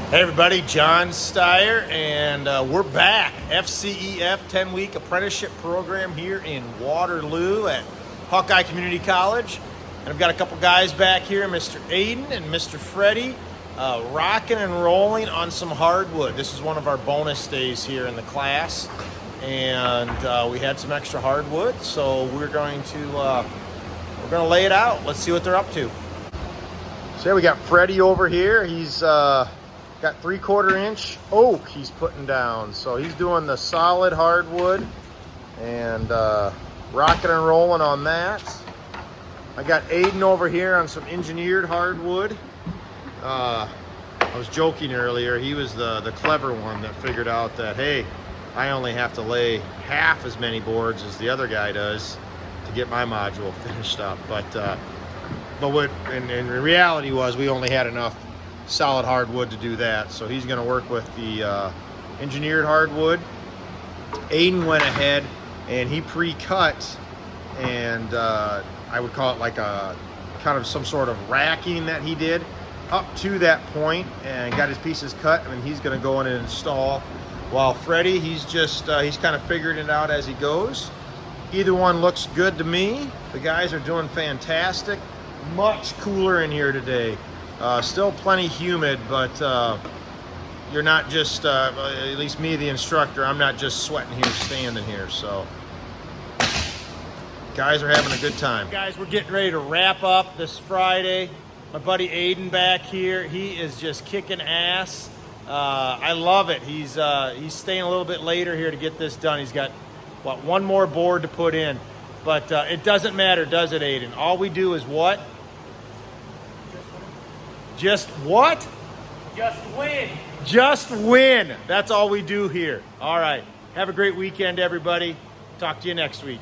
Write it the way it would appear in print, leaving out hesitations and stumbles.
Hey everybody, John Steyer, and we're back. FCEF 10-week apprenticeship program here in Waterloo at Hawkeye Community College. And I've got a couple guys back here, Mr. Aiden and Mr. Freddie, rocking and rolling on some hardwood. This is one of our bonus days here in the class, and we had some extra hardwood, so we're going to lay it out. Let's see what they're up to. So we got Freddie over here. He's got 3/4 inch oak he's putting down. So he's doing the solid hardwood and rocking and rolling on that. I got Aiden over here on some engineered hardwood. I was joking earlier, he was the clever one that figured out that, hey, I only have to lay half as many boards as the other guy does to get my module finished up. But what in reality was we only had enough solid hardwood to do that, so he's going to work with the engineered hardwood. Aiden went ahead and he pre-cut, and I would call it like a kind of some sort of racking that he did up to that point, and got his pieces cut, and he's going to go in and install, while Freddie, he's kind of figuring it out as he goes. Either one looks good to me. The guys are doing fantastic. Much cooler in here today. Still plenty humid, but you're not just, at least me, the instructor, I'm not just sweating here, standing here. So guys are having a good time. Guys, we're getting ready to wrap up this Friday. My buddy Aiden back here, he is just kicking ass. I love it. He's staying a little bit later here to get this done. He's got, what, one more board to put in. But it doesn't matter, does it, Aiden? All we do is what? Just what? Just win. Just win. That's all we do here. All right. Have a great weekend, everybody. Talk to you next week.